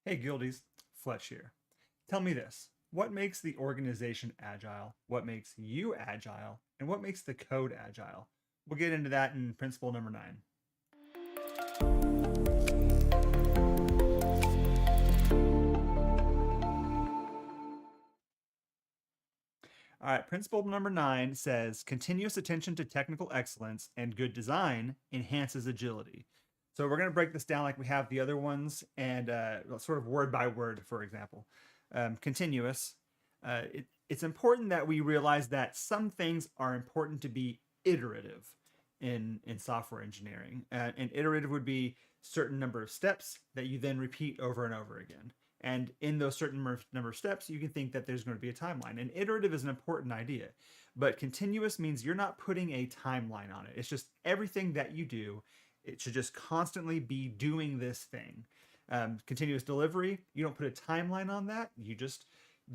Hey Guildies, Fletch here. Tell me this. What makes the organization agile? What makes you agile? And what makes the code agile? We'll get into that in principle number 9. All right, principle number 9 says continuous attention to technical excellence and good design enhances agility. So we're going to break this down like we have the other ones and sort of word by word, for example. Continuous. It's important that we realize that some things are important to be iterative in software engineering. And iterative would be certain number of steps that you then repeat over and over again. And in those certain number of steps, you can think that there's going to be a timeline. And iterative is an important idea, but continuous means you're not putting a timeline on it. It's just everything that you do, it should just constantly be doing this thing. Continuous delivery, you don't put a timeline on that. You just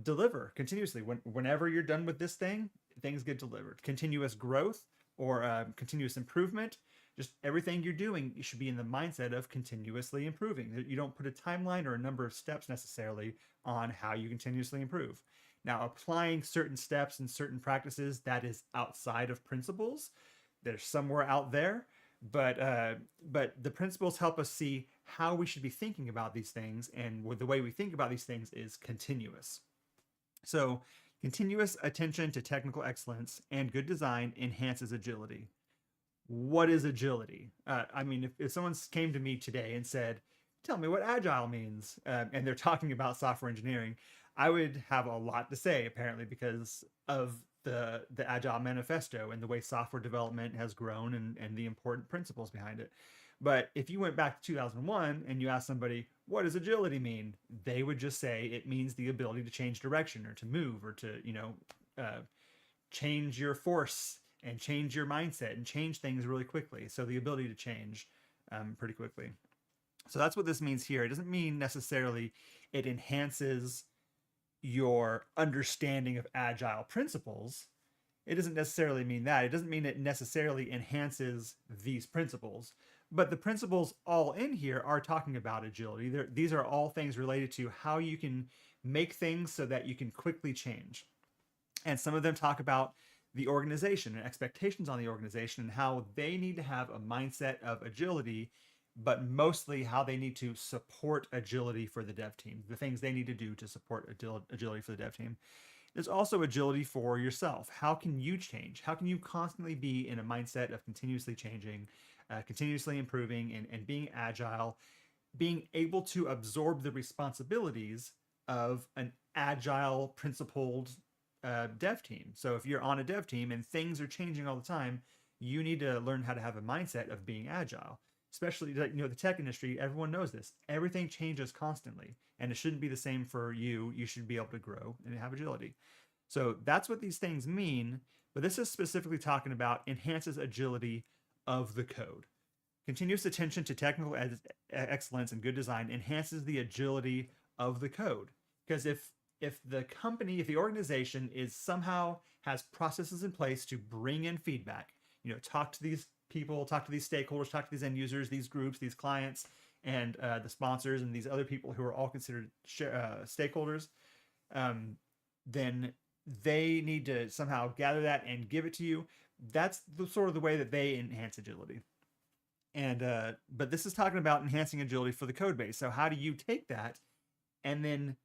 deliver continuously. Whenever you're done with this thing, things get delivered. Continuous growth or continuous improvement, just everything you're doing, you should be in the mindset of continuously improving. You don't put a timeline or a number of steps necessarily on how you continuously improve. Now, applying certain steps and certain practices that is outside of principles, there's somewhere out there, but the principles help us see how we should be thinking about these things, and the way we think about these things is continuous. So, continuous attention to technical excellence and good design enhances agility. What is agility? I mean, if someone came to me today and said, tell me what agile means, and they're talking about software engineering, I would have a lot to say, apparently, because of the Agile manifesto and the way software development has grown and the important principles behind it. But if you went back to 2001 and you asked somebody, what does agility mean? They would just say it means the ability to change direction or to move or to, change your force and change your mindset and change things really quickly. So the ability to change pretty quickly. So that's what this means here. It doesn't mean necessarily it enhances your understanding of agile principles. It doesn't necessarily mean that. It doesn't mean it necessarily enhances these principles. But the principles all in here are talking about agility. These are all things related to how you can make things so that you can quickly change. And some of them talk about the organization and expectations on the organization and how they need to have a mindset of agility, but mostly how they need to support agility for the dev team, the things they need to do to support agility for the dev team. There's also agility for yourself. How can you change? How can you constantly be in a mindset of continuously changing, continuously improving, and being agile, being able to absorb the responsibilities of an agile, principled dev team. So if you're on a dev team and things are changing all the time, you need to learn how to have a mindset of being agile. Especially, the tech industry, everyone knows this. Everything changes constantly, and it shouldn't be the same for you. You should be able to grow and have agility. So that's what these things mean, but this is specifically talking about enhances agility of the code. Continuous attention to technical excellence and good design enhances the agility of the code. Because if the company, if the organization is somehow has processes in place to bring in feedback, talk to these people, talk to these stakeholders, talk to these end users, these groups, these clients, and the sponsors, and these other people who are all considered stakeholders, then they need to somehow gather that and give it to you. That's sort of the way that they enhance agility. And but this is talking about enhancing agility for the code base. So how do you take that and then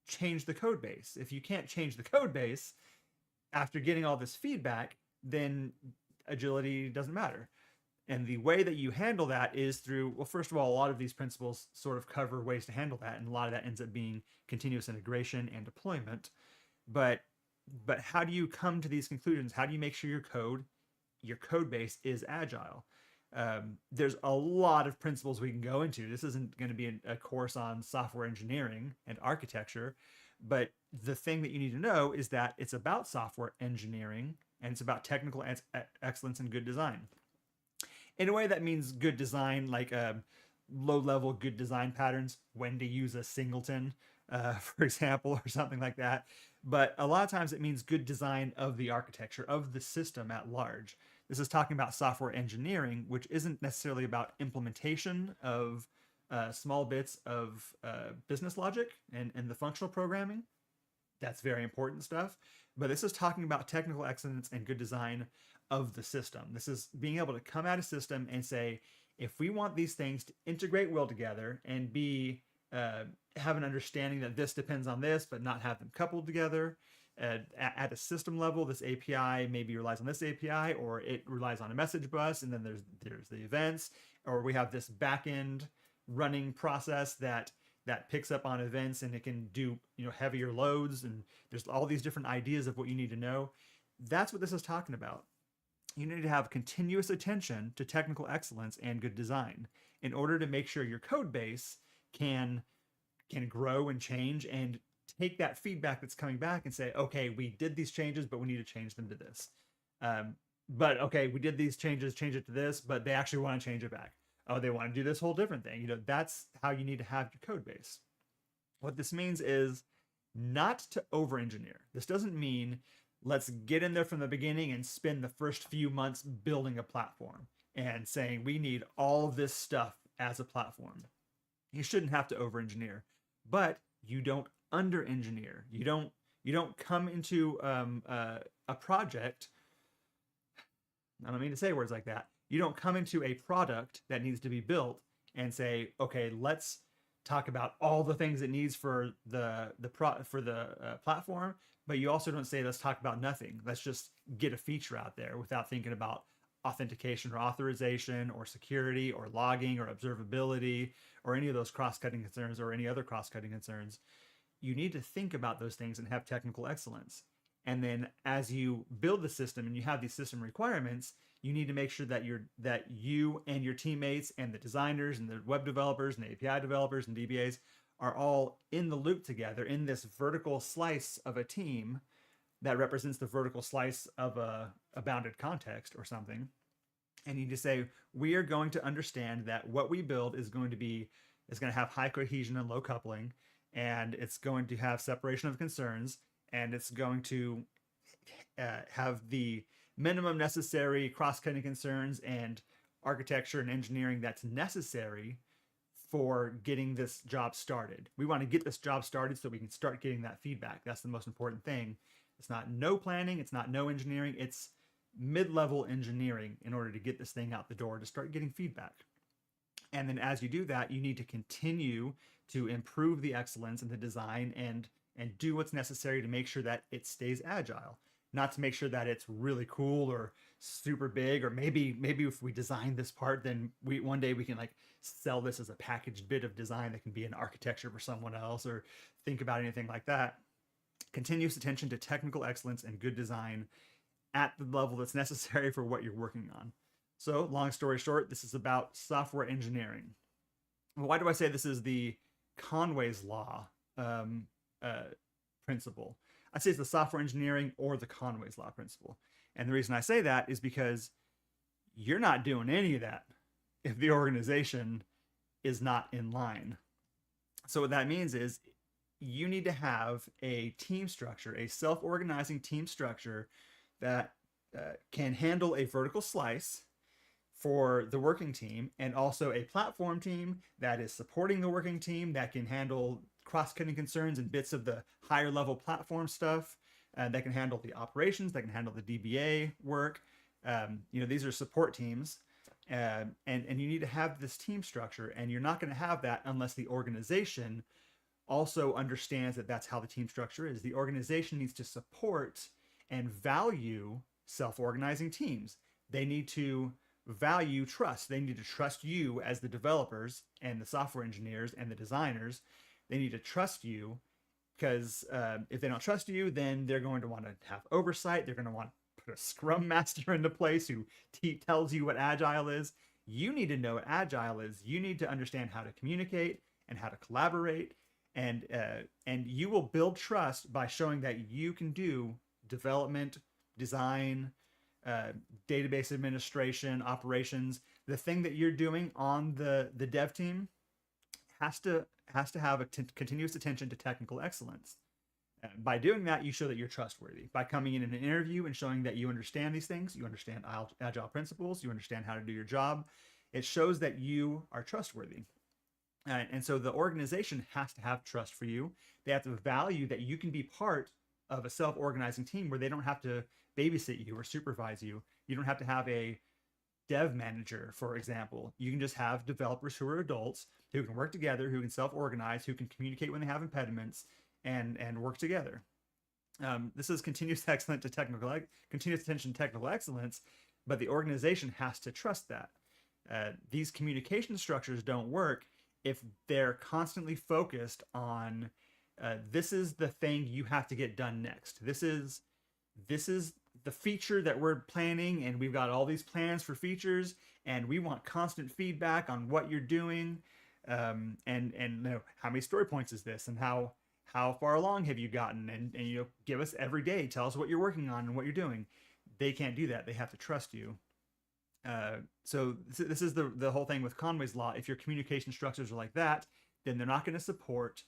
change the code base? If you can't change the code base after getting all this feedback, then agility doesn't matter. And the way that you handle that is through, well, first of all, a lot of these principles sort of cover ways to handle that, and a lot of that ends up being continuous integration and deployment. But how do you come to these conclusions? How do you make sure your code base is agile? There's a lot of principles we can go into. This isn't going to be a course on software engineering and architecture, but the thing that you need to know is that it's about software engineering and it's about technical excellence and good design. In a way, that means good design, like low-level good design patterns, when to use a singleton, for example, or something like that. But a lot of times it means good design of the architecture, of the system at large. This is talking about software engineering, which isn't necessarily about implementation of small bits of business logic and the functional programming. That's very important stuff. But this is talking about technical excellence and good design of the system. This is being able to come at a system and say, if we want these things to integrate well together and be have an understanding that this depends on this, but not have them coupled together. At a system level, this API maybe relies on this API, or it relies on a message bus, and then there's the events, or we have this backend running process that picks up on events and it can do heavier loads, and there's all these different ideas of what you need to know. That's what this is talking about. You need to have continuous attention to technical excellence and good design in order to make sure your code base can grow and change, and take that feedback that's coming back and say, okay, we did these changes, but we need to change them to this. But okay, we did these changes, change it to this, but they actually want to change it back. Oh, they want to do this whole different thing. That's how you need to have your code base. What this means is not to over-engineer. This doesn't mean let's get in there from the beginning and spend the first few months building a platform and saying we need all of this stuff as a platform. You shouldn't have to over-engineer, but you don't under-engineer. You don't come into a project. I don't mean to say words like that. You don't come into a product that needs to be built and say, okay, let's talk about all the things it needs for the platform, but you also don't say let's talk about nothing. Let's just get a feature out there without thinking about authentication or authorization or security or logging or observability or any of those cross-cutting concerns or any other cross-cutting concerns. You need to think about those things and have technical excellence. And then as you build the system and you have these system requirements, you need to make sure that you and your teammates and the designers and the web developers and the API developers and DBAs are all in the loop together in this vertical slice of a team that represents the vertical slice of a bounded context or something. And you just say, we are going to understand that what we build is going to have high cohesion and low coupling, and it's going to have separation of concerns, and it's going to have the minimum necessary cross-cutting concerns and architecture and engineering that's necessary for getting this job started. We want to get this job started so we can start getting that feedback. That's the most important thing. It's not no planning, it's not no engineering, it's mid-level engineering in order to get this thing out the door to start getting feedback. And then as you do that, you need to continue to improve the excellence in the design and do what's necessary to make sure that it stays agile. Not to make sure that it's really cool or super big, or maybe if we design this part, then one day we can like sell this as a packaged bit of design that can be an architecture for someone else, or think about anything like that. Continuous attention to technical excellence and good design at the level that's necessary for what you're working on. So long story short, this is about software engineering. Why do I say this is the Conway's law principle? I say it's the software engineering or the Conway's law principle. And the reason I say that is because you're not doing any of that if the organization is not in line. So what that means is you need to have a team structure, a self-organizing team structure that can handle a vertical slice for the working team, and also a platform team that is supporting the working team that can handle cross-cutting concerns and bits of the higher level platform stuff, that can handle the operations, that can handle the DBA work. These are support teams, and you need to have this team structure, and you're not going to have that unless the organization also understands that that's how the team structure is. The organization needs to support and value self-organizing teams. They need to value trust. They need to trust you as the developers and the software engineers and the designers. They need to trust you, because if they don't trust you, then they're going to want to have oversight. They're going to want to put a scrum master into place who tells you what Agile is. You need to know what Agile is. You need to understand how to communicate and how to collaborate. And you will build trust by showing that you can do development, design, database administration, operations. The thing that you're doing on the dev team has to have a continuous attention to technical excellence. By doing that, you show that you're trustworthy. By coming in an interview and showing that you understand these things, you understand Agile principles, you understand how to do your job, it shows that you are trustworthy. And so the organization has to have trust for you. They have to value that you can be part of a self-organizing team where they don't have to babysit you or supervise you. You don't have to have a dev manager, for example. You can just have developers who are adults who can work together, who can self-organize, who can communicate when they have impediments, and work together. This is continuous attention to technical excellence, but the organization has to trust that. These communication structures don't work if they're constantly focused on this is the thing you have to get done next. This is the feature that we're planning, and we've got all these plans for features, and we want constant feedback on what you're doing, and you know, how many story points is this, and how far along have you gotten, and you know, give us every day, tell us what you're working on and what you're doing. They can't do that. They have to trust you. So this is the whole thing with Conway's law. If your communication structures are like that, then they're not going to support.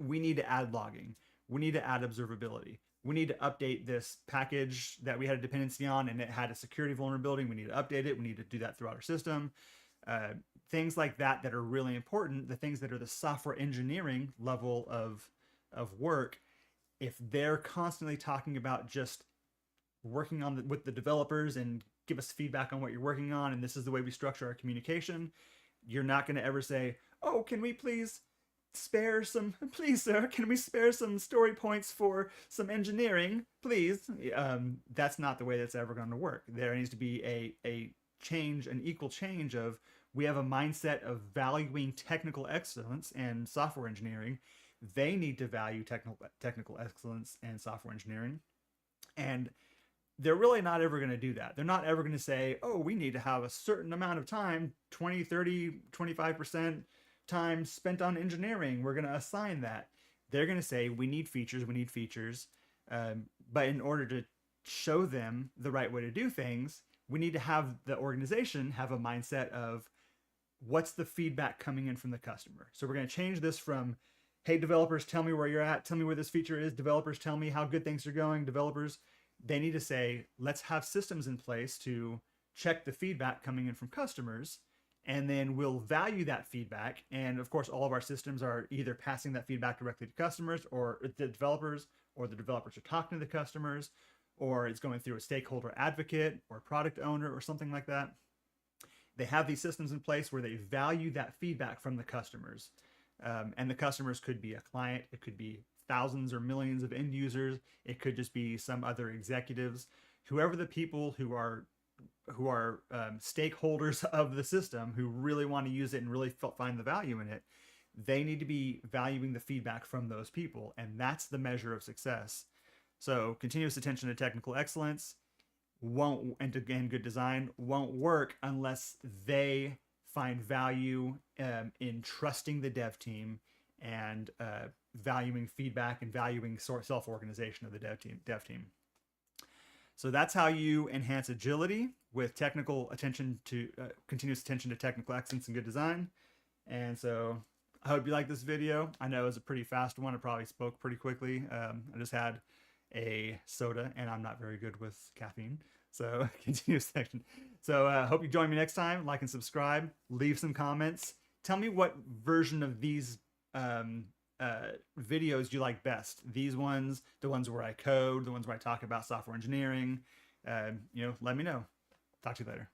We need to add logging. We need to add observability. We need to update this package that we had a dependency on and it had a security vulnerability. We need to update it. We need to do that throughout our system. Things like that are really important. The things that are the software engineering level of work, if they're constantly talking about just working on with the developers and give us feedback on what you're working on, and this is the way we structure our communication, you're not going to ever say, oh, can we please spare some, please sir, can we spare some story points for some engineering, please? That's not the way that's ever going to work. There needs to be a change, an equal change of, we have a mindset of valuing technical excellence and software engineering. They need to value technical excellence and software engineering. And they're really not ever going to do that. They're not ever going to say, oh, we need to have a certain amount of time, 20, 30, 25% time spent on engineering. We're going to assign that. They're going to say, we need features, we need features. But in order to show them the right way to do things, we need to have the organization have a mindset of what's the feedback coming in from the customer. So we're going to change this from, hey, developers, tell me where you're at. Tell me where this feature is. Developers, tell me how good things are going. Developers, they need to say, let's have systems in place to check the feedback coming in from customers, and then we'll value that feedback. And of course, all of our systems are either passing that feedback directly to customers or the developers are talking to the customers, or it's going through a stakeholder advocate or product owner or something like that. They have these systems in place where they value that feedback from the customers. And the customers could be a client, it could be thousands or millions of end users, it could just be some other executives, whoever the people who are stakeholders of the system who really want to use it and really find the value in it. They need to be valuing the feedback from those people, and that's the measure of success. So continuous attention to technical excellence and again, good design won't work unless they find value in trusting the dev team and valuing feedback and valuing self-organization of the dev team. So that's how you enhance agility with technical attention to continuous attention to technical excellence and good design. And so I hope you like this video. I know it was a pretty fast one. I probably spoke pretty quickly. I just had a soda and I'm not very good with caffeine. So continuous attention. So hope you join me next time. Like and subscribe. Leave some comments. Tell me what version of these videos you like best. These ones, the ones where I code, the ones where I talk about software engineering. You know, let me know. Talk to you later.